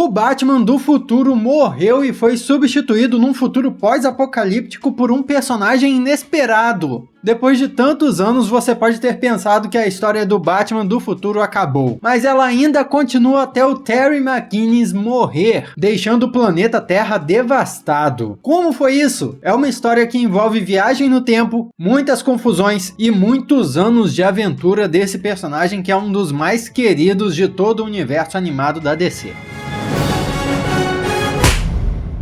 O Batman do futuro morreu e foi substituído num futuro pós-apocalíptico por um personagem inesperado. Depois de tantos anos, você pode ter pensado que a história do Batman do futuro acabou, mas ela ainda continua até o Terry McGinnis morrer, deixando o planeta Terra devastado. Como foi isso? É uma história que envolve viagem no tempo, muitas confusões e muitos anos de aventura desse personagem que é um dos mais queridos de todo o universo animado da DC.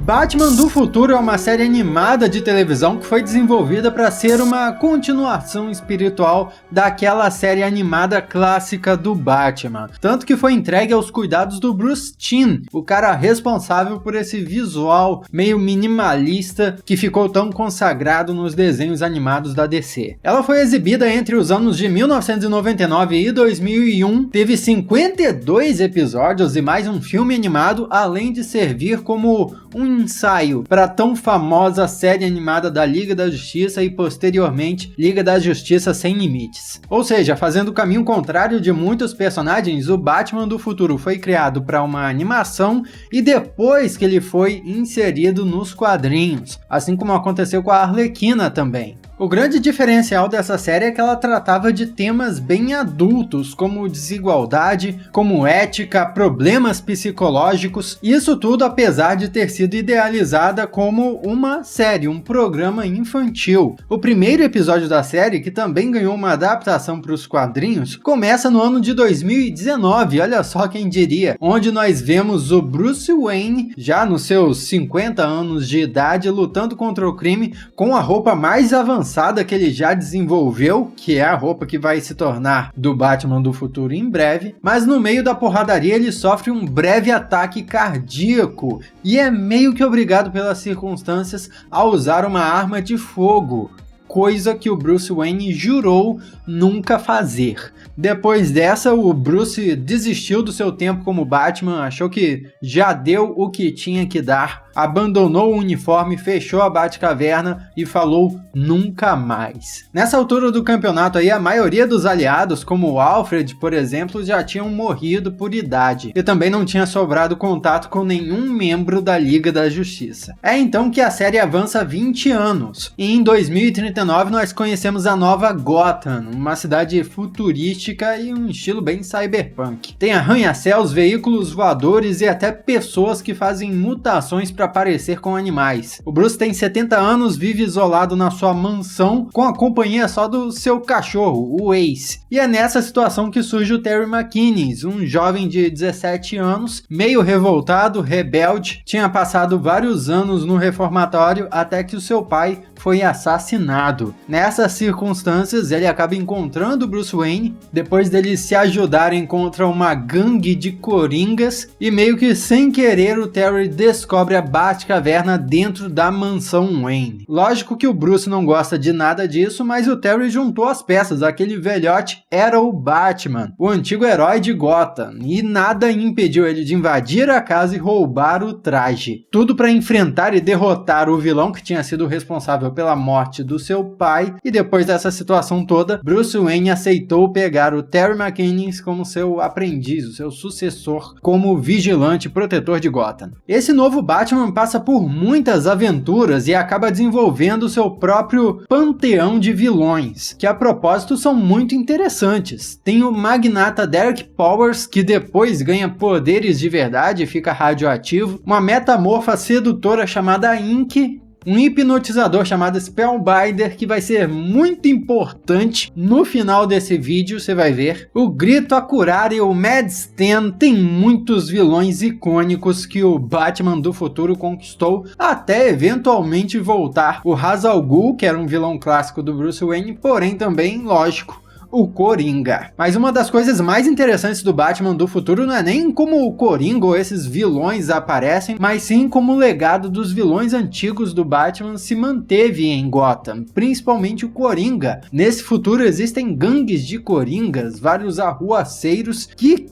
Batman do Futuro é uma série animada de televisão que foi desenvolvida para ser uma continuação espiritual daquela série animada clássica do Batman. Tanto que foi entregue aos cuidados do Bruce Timm, o cara responsável por esse visual meio minimalista que ficou tão consagrado nos desenhos animados da DC. Ela foi exibida entre os anos de 1999 e 2001, teve 52 episódios e mais um filme animado, além de servir como um ensaio para a tão famosa série animada da Liga da Justiça e posteriormente Liga da Justiça Sem Limites. Ou seja, fazendo o caminho contrário de muitos personagens, o Batman do futuro foi criado para uma animação e depois que ele foi inserido nos quadrinhos, assim como aconteceu com a Arlequina também. O grande diferencial dessa série é que ela tratava de temas bem adultos, como desigualdade, como ética, problemas psicológicos, isso tudo apesar de ter sido idealizada como uma série, um programa infantil. O primeiro episódio da série, que também ganhou uma adaptação para os quadrinhos, começa no ano de 2019, olha só quem diria, onde nós vemos o Bruce Wayne, já nos seus 50 anos de idade, lutando contra o crime com a roupa mais avançada que ele já desenvolveu, que é a roupa que vai se tornar do Batman do futuro em breve, mas no meio da porradaria ele sofre um breve ataque cardíaco e é meio que obrigado pelas circunstâncias a usar uma arma de fogo, coisa que o Bruce Wayne jurou nunca fazer. Depois dessa, o Bruce desistiu do seu tempo como Batman, achou que já deu o que tinha que dar, abandonou o uniforme, fechou a Batcaverna e falou nunca mais. Nessa altura do campeonato aí, a maioria dos aliados, como o Alfred, por exemplo, já tinham morrido por idade e também não tinha sobrado contato com nenhum membro da Liga da Justiça. É então que a série avança 20 anos e em 2039 nós conhecemos a nova Gotham, uma cidade futurística e um estilo bem cyberpunk. Tem arranha-céus, veículos voadores e até pessoas que fazem mutações para parecer com animais. O Bruce tem 70 anos, vive isolado na sua mansão com a companhia só do seu cachorro, o Ace. E é nessa situação que surge o Terry McGinnis, um jovem de 17 anos, meio revoltado, rebelde, tinha passado vários anos no reformatório até que o seu pai foi assassinado. Nessas circunstâncias, ele acaba encontrando o Bruce Wayne, depois deles se ajudarem contra uma gangue de coringas, e meio que sem querer o Terry descobre a Batcaverna dentro da mansão Wayne. Lógico que o Bruce não gosta de nada disso, mas o Terry juntou as peças, aquele velhote era o Batman, o antigo herói de Gotham, e nada impediu ele de invadir a casa e roubar o traje. Tudo para enfrentar e derrotar o vilão que tinha sido responsável pela morte do seu pai, e depois dessa situação toda, Bruce Wayne aceitou pegar o Terry McGinnis como seu aprendiz, o seu sucessor, como vigilante protetor de Gotham. Esse novo Batman passa por muitas aventuras e acaba desenvolvendo seu próprio panteão de vilões, que a propósito são muito interessantes. Tem o magnata Derek Powers, que depois ganha poderes de verdade e fica radioativo, uma metamorfa sedutora chamada Ink, um hipnotizador chamado Spellbinder, que vai ser muito importante no final desse vídeo, você vai ver. O Grito a Curar e o Mad Stan tem muitos vilões icônicos que o Batman do futuro conquistou, até eventualmente voltar. O Ra's al Ghul, que era um vilão clássico do Bruce Wayne, porém também, lógico, o Coringa. Mas uma das coisas mais interessantes do Batman do futuro não é nem como o Coringa ou esses vilões aparecem, mas sim como o legado dos vilões antigos do Batman se manteve em Gotham, principalmente o Coringa. Nesse futuro existem gangues de Coringas, vários arruaceiros que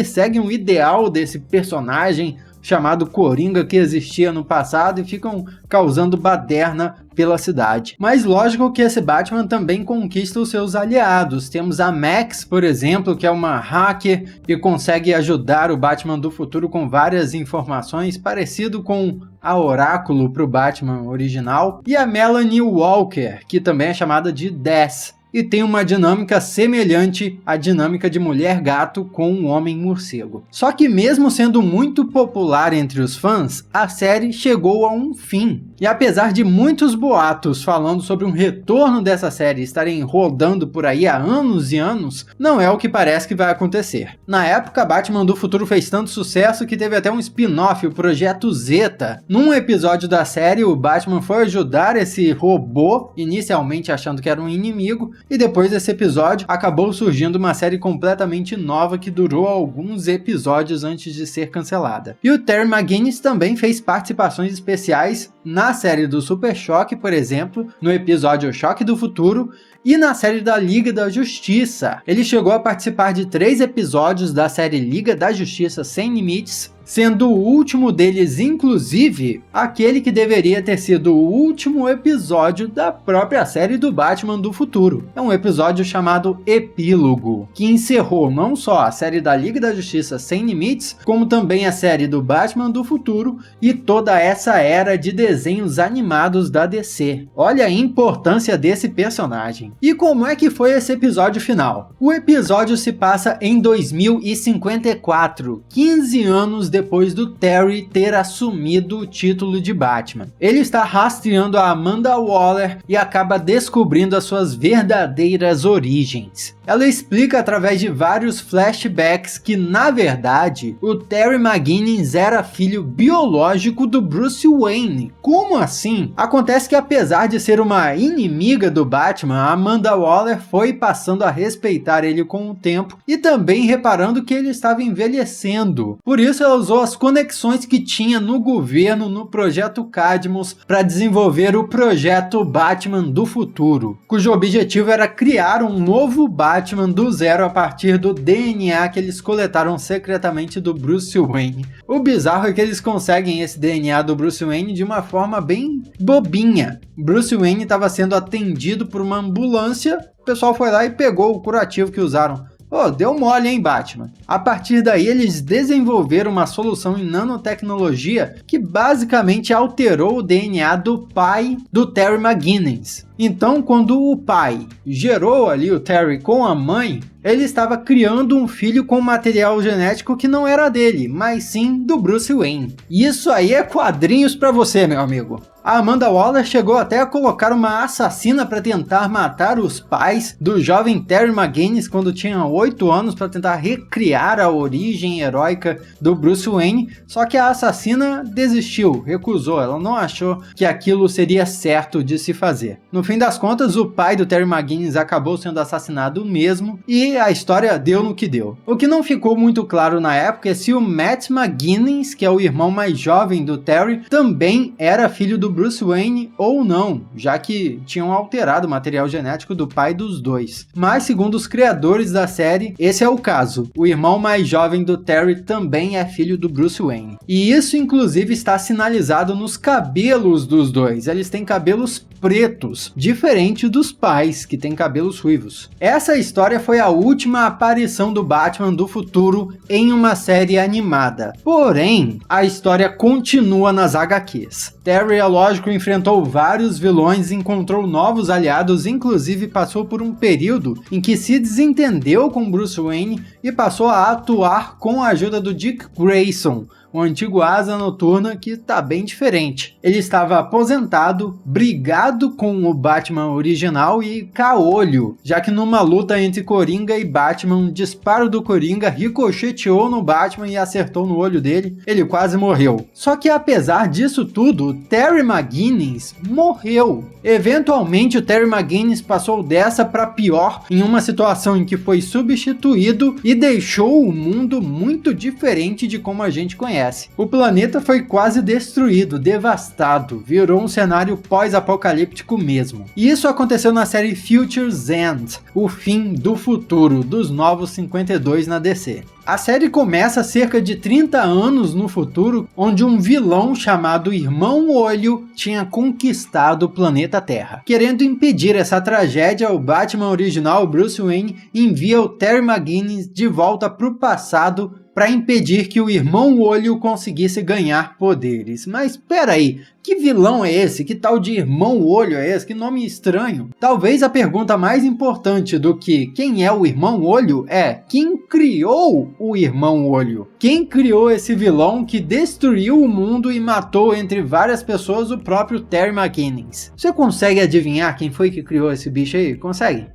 seguem o ideal desse personagem chamado Coringa que existia no passado e ficam causando baderna pela cidade. Mas lógico que esse Batman também conquista os seus aliados. Temos a Max, por exemplo, que é uma hacker e consegue ajudar o Batman do futuro com várias informações, parecido com a Oráculo para o Batman original. E a Melanie Walker, que também é chamada de Death, e tem uma dinâmica semelhante à dinâmica de mulher-gato com um homem-morcego. Só que mesmo sendo muito popular entre os fãs, a série chegou a um fim. E apesar de muitos boatos falando sobre um retorno dessa série estarem rodando por aí há anos e anos, não é o que parece que vai acontecer. Na época, Batman do Futuro fez tanto sucesso que teve até um spin-off, o Projeto Zeta. Num episódio da série, o Batman foi ajudar esse robô, inicialmente achando que era um inimigo, e depois desse episódio, acabou surgindo uma série completamente nova que durou alguns episódios antes de ser cancelada. E o Terry McGinnis também fez participações especiais na série do Super Choque, por exemplo, no episódio Choque do Futuro, e na série da Liga da Justiça. Ele chegou a participar de 3 episódios da série Liga da Justiça Sem Limites, sendo o último deles, inclusive, aquele que deveria ter sido o último episódio da própria série do Batman do Futuro. É um episódio chamado Epílogo, que encerrou não só a série da Liga da Justiça Sem Limites, como também a série do Batman do Futuro e toda essa era de desenhos animados da DC. Olha a importância desse personagem. E como é que foi esse episódio final? O episódio se passa em 2054, 15 anos depois do Terry ter assumido o título de Batman. Ele está rastreando a Amanda Waller e acaba descobrindo as suas verdadeiras origens. Ela explica através de vários flashbacks que, na verdade, o Terry McGinnis era filho biológico do Bruce Wayne. Como assim? Acontece que, apesar de ser uma inimiga do Batman, a Amanda Waller foi passando a respeitar ele com o tempo e também reparando que ele estava envelhecendo. Por isso ela usou as conexões que tinha no governo no projeto Cadmus para desenvolver o projeto Batman do Futuro, cujo objetivo era criar um novo Batman do zero a partir do DNA que eles coletaram secretamente do Bruce Wayne. O bizarro é que eles conseguem esse DNA do Bruce Wayne de uma forma bem bobinha. Bruce Wayne estava sendo atendido por uma ambulância, o pessoal foi lá e pegou o curativo que usaram. Oh, deu mole, hein, Batman? A partir daí, eles desenvolveram uma solução em nanotecnologia que basicamente alterou o DNA do pai do Terry McGinnis. Então, quando o pai gerou ali o Terry com a mãe, ele estava criando um filho com material genético que não era dele, mas sim do Bruce Wayne. Isso aí é quadrinhos pra você, meu amigo. A Amanda Waller chegou até a colocar uma assassina para tentar matar os pais do jovem Terry McGinnis quando tinha 8 anos para tentar recriar a origem heróica do Bruce Wayne, só que a assassina desistiu, recusou, ela não achou que aquilo seria certo de se fazer. No fim das contas, o pai do Terry McGinnis acabou sendo assassinado mesmo e a história deu no que deu. O que não ficou muito claro na época é se o Matt McGinnis, que é o irmão mais jovem do Terry, também era filho do Bruce Wayne ou não, já que tinham alterado o material genético do pai dos dois. Mas segundo os criadores da série, esse é o caso. O irmão mais jovem do Terry também é filho do Bruce Wayne. E isso inclusive está sinalizado nos cabelos dos dois. Eles têm cabelos pretos, diferente dos pais, que têm cabelos ruivos. Essa história foi a última aparição do Batman do futuro em uma série animada. Porém, a história continua nas HQs. Terry, é lógico, enfrentou vários vilões, encontrou novos aliados, inclusive passou por um período em que se desentendeu com Bruce Wayne e passou a atuar com a ajuda do Dick Grayson, o antigo Asa Noturna, que está bem diferente. Ele estava aposentado, brigado com o Batman original e caolho, já que numa luta entre Coringa e Batman, um disparo do Coringa ricocheteou no Batman e acertou no olho dele, ele quase morreu. Só que apesar disso tudo, Terry McGinnis morreu. Eventualmente o Terry McGinnis passou dessa para pior em uma situação em que foi substituído e deixou o mundo muito diferente de como a gente conhece. conhece. O planeta foi quase destruído, devastado, virou um cenário pós-apocalíptico mesmo. E isso aconteceu na série Future's End, o fim do futuro, dos Novos 52 na DC. A série começa cerca de 30 anos no futuro, onde um vilão chamado Irmão Olho tinha conquistado o planeta Terra. Querendo impedir essa tragédia, o Batman original, Bruce Wayne, envia o Terry McGinnis de volta para o passado para impedir que o Irmão Olho conseguisse ganhar poderes. Mas espera aí, que vilão é esse? Que tal de Irmão Olho é esse? Que nome estranho. Talvez a pergunta mais importante do que quem é o Irmão Olho é quem criou o Irmão Olho? Quem criou esse vilão que destruiu o mundo e matou entre várias pessoas o próprio Terry McGinnis? Você consegue adivinhar quem foi que criou esse bicho aí? Consegue?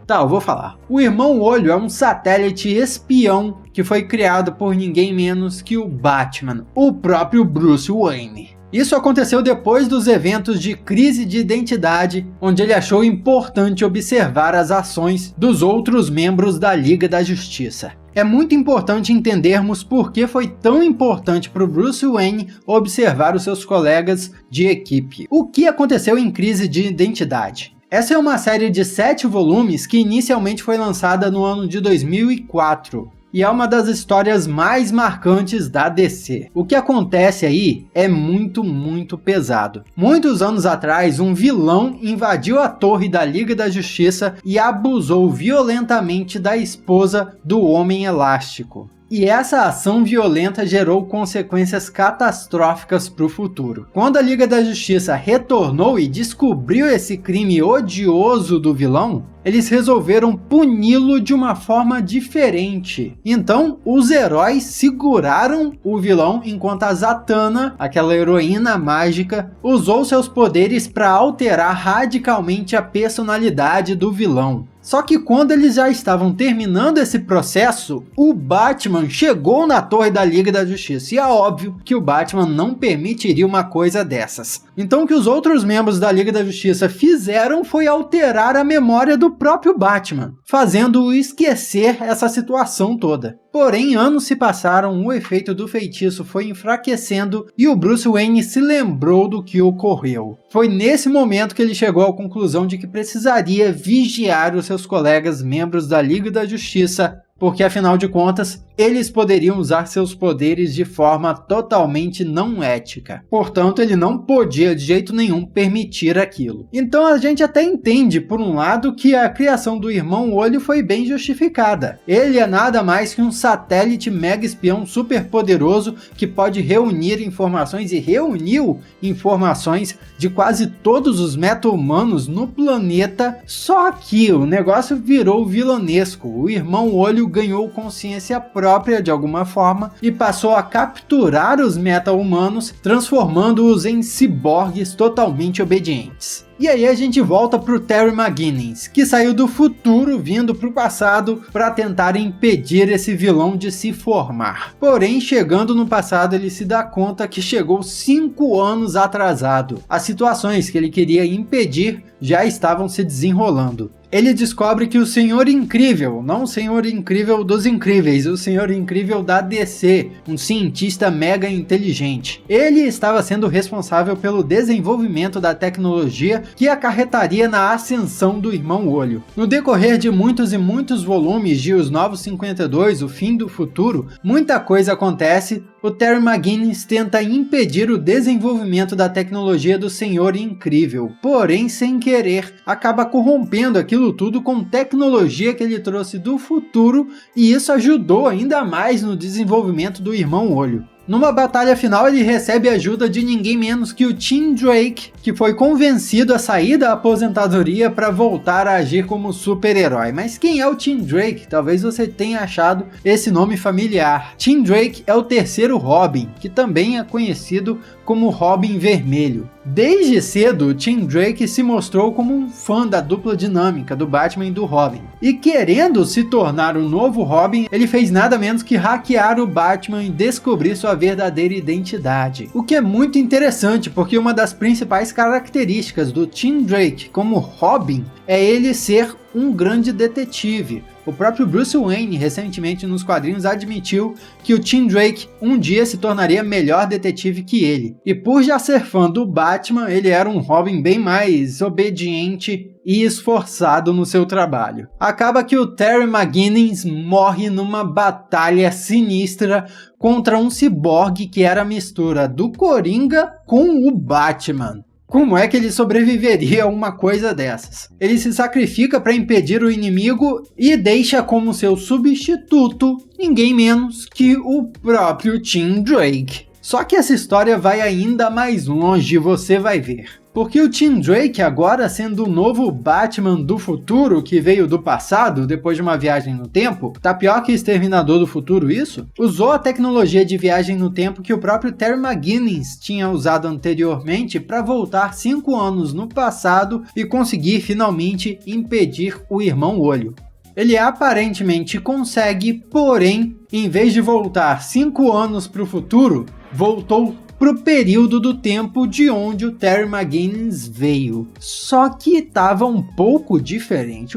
Tá, eu vou falar. O Irmão Olho é um satélite espião que foi criado por ninguém menos que o Batman, o próprio Bruce Wayne. Isso aconteceu depois dos eventos de crise de identidade, onde ele achou importante observar as ações dos outros membros da Liga da Justiça. É muito importante entendermos por que foi tão importante para o Bruce Wayne observar os seus colegas de equipe. O que aconteceu em crise de identidade? Essa é uma série de 7 volumes que inicialmente foi lançada no ano de 2004. E é uma das histórias mais marcantes da DC. O que acontece aí é muito pesado. Muitos anos atrás, um vilão invadiu a torre da Liga da Justiça e abusou violentamente da esposa do Homem Elástico. E essa ação violenta gerou consequências catastróficas para o futuro. Quando a Liga da Justiça retornou e descobriu esse crime odioso do vilão, eles resolveram puni-lo de uma forma diferente. Então, os heróis seguraram o vilão enquanto a Zatanna, aquela heroína mágica, usou seus poderes para alterar radicalmente a personalidade do vilão. Só que quando eles já estavam terminando esse processo, o Batman chegou na torre da Liga da Justiça. E é óbvio que o Batman não permitiria uma coisa dessas. Então o que os outros membros da Liga da Justiça fizeram foi alterar a memória do próprio Batman, fazendo-o esquecer essa situação toda. Porém, anos se passaram, o efeito do feitiço foi enfraquecendo e o Bruce Wayne se lembrou do que ocorreu. Foi nesse momento que ele chegou à conclusão de que precisaria vigiar os seus colegas membros da Liga da Justiça, porque afinal de contas, eles poderiam usar seus poderes de forma totalmente não ética. Portanto, ele não podia de jeito nenhum permitir aquilo. Então a gente até entende, por um lado, que a criação do Irmão Olho foi bem justificada. Ele é nada mais que um satélite mega espião super poderoso que pode reunir informações e reuniu informações de quase todos os meta-humanos no planeta. Só que o negócio virou vilanesco. O Irmão Olho ganhou consciência própria de alguma forma e passou a capturar os meta-humanos, transformando-os em ciborgues totalmente obedientes. E aí a gente volta pro Terry McGinnis, que saiu do futuro vindo pro passado para tentar impedir esse vilão de se formar. Porém, chegando no passado, ele se dá conta que chegou 5 anos atrasado. As situações que ele queria impedir já estavam se desenrolando. Ele descobre que o Senhor Incrível, não o Senhor Incrível dos Incríveis, o Senhor Incrível da DC, um cientista mega inteligente. Ele estava sendo responsável pelo desenvolvimento da tecnologia que acarretaria na ascensão do Irmão Olho. No decorrer de muitos e muitos volumes de Os Novos 52, o fim do futuro, muita coisa acontece. O Terry McGinnis tenta impedir o desenvolvimento da tecnologia do Senhor Incrível, porém, sem querer, acaba corrompendo aquilo tudo com tecnologia que ele trouxe do futuro, e isso ajudou ainda mais no desenvolvimento do Irmão Olho. Numa batalha final, ele recebe a ajuda de ninguém menos que o Tim Drake, que foi convencido a sair da aposentadoria para voltar a agir como super-herói. Mas quem é o Tim Drake? Talvez você tenha achado esse nome familiar. Tim Drake é o terceiro Robin, que também é conhecido como Robin Vermelho. Desde cedo, o Tim Drake se mostrou como um fã da dupla dinâmica do Batman e do Robin. E querendo se tornar o novo Robin, ele fez nada menos que hackear o Batman e descobrir suas sua verdadeira identidade. O que é muito interessante, porque uma das principais características do Tim Drake como Robin é ele ser um grande detetive. O próprio Bruce Wayne, recentemente nos quadrinhos, admitiu que o Tim Drake um dia se tornaria melhor detetive que ele. E por já ser fã do Batman, ele era um Robin bem mais obediente e esforçado no seu trabalho. Acaba que o Terry McGinnis morre numa batalha sinistra contra um ciborgue que era a mistura do Coringa com o Batman. Como é que ele sobreviveria a uma coisa dessas? Ele se sacrifica para impedir o inimigo e deixa como seu substituto ninguém menos que o próprio Tim Drake. Só que essa história vai ainda mais longe, você vai ver. Porque o Tim Drake, agora sendo o novo Batman do futuro, que veio do passado, depois de uma viagem no tempo, tá pior que Exterminador do Futuro isso? Usou a tecnologia de viagem no tempo que o próprio Terry McGinnis tinha usado anteriormente para voltar 5 anos no passado e conseguir finalmente impedir o Irmão Olho. Ele aparentemente consegue, porém, em vez de voltar 5 anos para o futuro, voltou pro período do tempo de onde o Terry McGinnis veio. Só que estava um pouco diferente,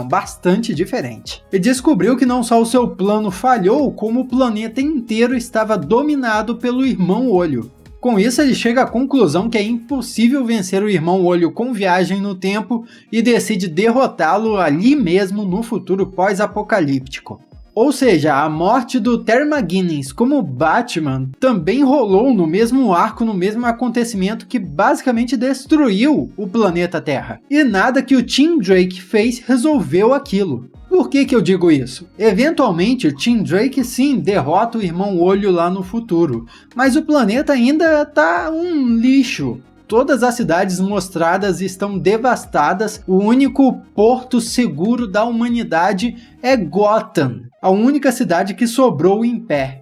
bastante diferente. E descobriu que não só o seu plano falhou, como o planeta inteiro estava dominado pelo Irmão Olho. Com isso, ele chega à conclusão que é impossível vencer o Irmão Olho com viagem no tempo e decide derrotá-lo ali mesmo no futuro pós-apocalíptico. Ou seja, a morte do Terry McGinnis como Batman também rolou no mesmo arco, no mesmo acontecimento que basicamente destruiu o planeta Terra. E nada que o Tim Drake fez resolveu aquilo. Por que eu digo isso? Eventualmente, o Tim Drake sim derrota o Irmão Olho lá no futuro, mas o planeta ainda tá um lixo. Todas as cidades mostradas estão devastadas, o único porto seguro da humanidade é Gotham, a única cidade que sobrou em pé.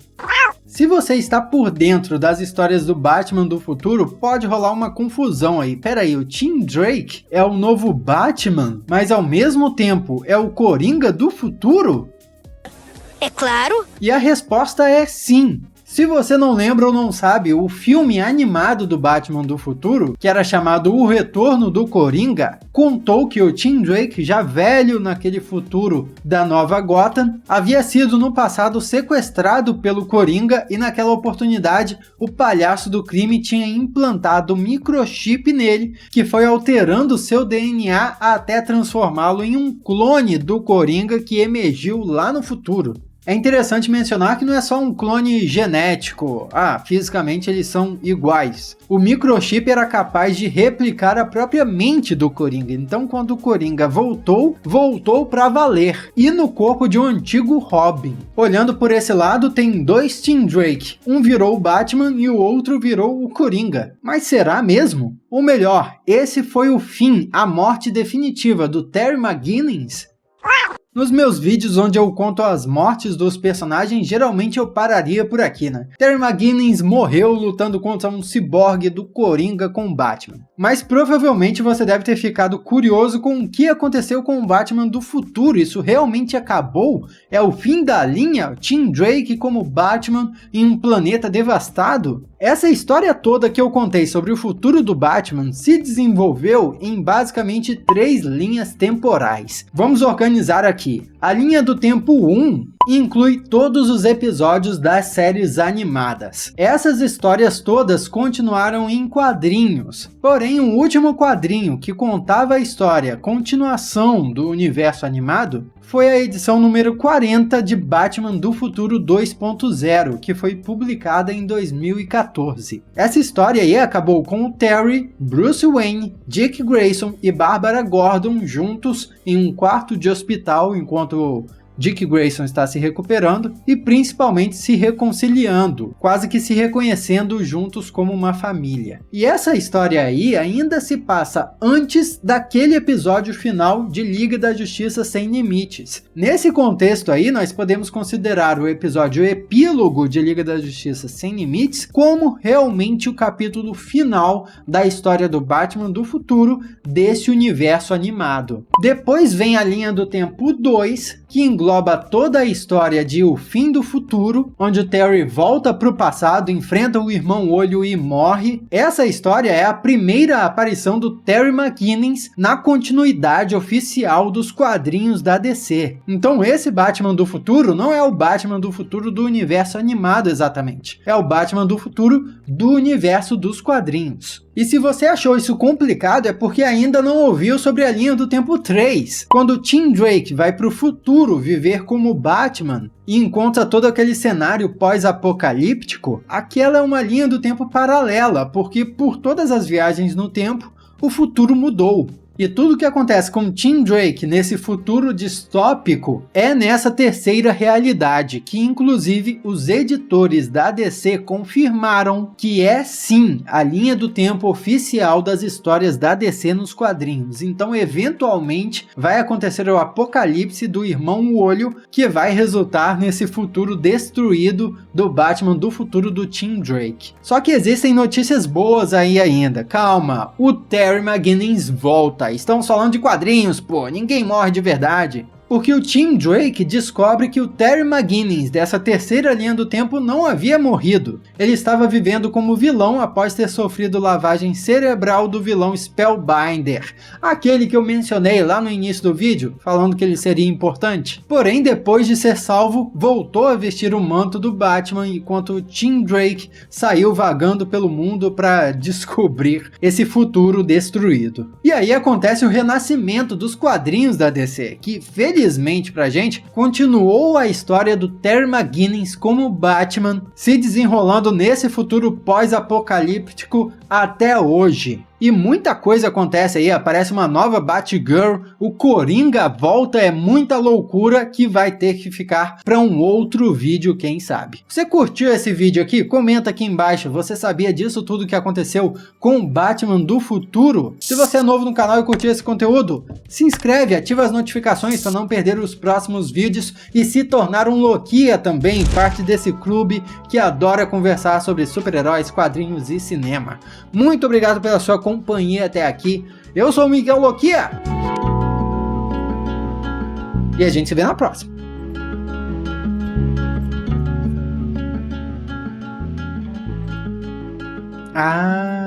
Se você está por dentro das histórias do Batman do futuro, pode rolar uma confusão aí. Peraí, o Tim Drake é o novo Batman, mas ao mesmo tempo é o Coringa do futuro? É claro! E a resposta é sim. Se você não lembra ou não sabe, o filme animado do Batman do futuro, que era chamado O Retorno do Coringa, contou que o Tim Drake, já velho naquele futuro da nova Gotham, havia sido no passado sequestrado pelo Coringa e naquela oportunidade o palhaço do crime tinha implantado um microchip nele que foi alterando seu DNA até transformá-lo em um clone do Coringa que emergiu lá no futuro. É interessante mencionar que não é só um clone genético, fisicamente eles são iguais. O microchip era capaz de replicar a própria mente do Coringa, então quando o Coringa voltou pra valer, e no corpo de um antigo Robin. Olhando por esse lado, tem dois Tim Drake, um virou o Batman e o outro virou o Coringa. Mas será mesmo? Ou melhor, esse foi o fim, a morte definitiva do Terry McGinnis? Nos meus vídeos onde eu conto as mortes dos personagens, geralmente eu pararia por aqui, né? Terry McGinnis morreu lutando contra um ciborgue do Coringa com o Batman. Mas provavelmente você deve ter ficado curioso com o que aconteceu com o Batman do futuro. Isso realmente acabou? É o fim da linha? Tim Drake como Batman em um planeta devastado? Essa história toda que eu contei sobre o futuro do Batman se desenvolveu em basicamente 3 linhas temporais. Vamos organizar aqui. A linha do tempo 1 inclui todos os episódios das séries animadas. Essas histórias todas continuaram em quadrinhos, porém o último quadrinho que contava a história, continuação do universo animado, foi a edição número 40 de Batman do Futuro 2.0, que foi publicada em 2014. Essa história aí acabou com o Terry, Bruce Wayne, Dick Grayson e Barbara Gordon juntos em um quarto de hospital enquanto Dick Grayson está se recuperando e principalmente se reconciliando, quase que se reconhecendo juntos como uma família. E essa história aí ainda se passa antes daquele episódio final de Liga da Justiça Sem Limites. Nesse contexto aí, nós podemos considerar o episódio epílogo de Liga da Justiça Sem Limites como realmente o capítulo final da história do Batman do futuro desse universo animado. Depois vem a linha do tempo 2, que engloba engloba toda a história de O Fim do Futuro, onde o Terry volta para o passado, enfrenta o Irmão Olho e morre. Essa história é a primeira aparição do Terry McGinnis na continuidade oficial dos quadrinhos da DC. Então esse Batman do futuro não é o Batman do futuro do universo animado exatamente, é o Batman do futuro do universo dos quadrinhos. E se você achou isso complicado é porque ainda não ouviu sobre a linha do tempo 3, quando Tim Drake vai para o futuro viver como Batman e encontra todo aquele cenário pós-apocalíptico. Aquela é uma linha do tempo paralela, porque por todas as viagens no tempo, o futuro mudou. E tudo que acontece com Tim Drake nesse futuro distópico é nessa terceira realidade, que inclusive os editores da DC confirmaram que é sim a linha do tempo oficial das histórias da DC nos quadrinhos. Então eventualmente vai acontecer o apocalipse do Irmão Olho, que vai resultar nesse futuro destruído do Batman do futuro do Tim Drake. Só que existem notícias boas aí ainda, calma, o Terry McGinnis volta. Estamos falando de quadrinhos, pô, ninguém morre de verdade. Porque o Tim Drake descobre que o Terry McGinnis dessa terceira linha do tempo não havia morrido. Ele estava vivendo como vilão após ter sofrido lavagem cerebral do vilão Spellbinder, aquele que eu mencionei lá no início do vídeo, falando que ele seria importante. Porém, depois de ser salvo, voltou a vestir o manto do Batman, enquanto o Tim Drake saiu vagando pelo mundo para descobrir esse futuro destruído. E aí acontece o renascimento dos quadrinhos da DC, que felizmente pra gente, continuou a história do Terry McGinnis como Batman, se desenrolando nesse futuro pós-apocalíptico até hoje. E muita coisa acontece aí, aparece uma nova Batgirl, o Coringa volta, é muita loucura que vai ter que ficar para um outro vídeo, quem sabe. Você curtiu esse vídeo aqui? Comenta aqui embaixo, você sabia disso tudo que aconteceu com o Batman do futuro? Se você é novo no canal e curtiu esse conteúdo, se inscreve, ativa as notificações para não perder os próximos vídeos e se tornar um Loquia também, parte desse clube que adora conversar sobre super-heróis, quadrinhos e cinema. Muito obrigado pela sua companhia até aqui. Eu sou o Miguel Loquia. E a gente se vê na próxima. Ah...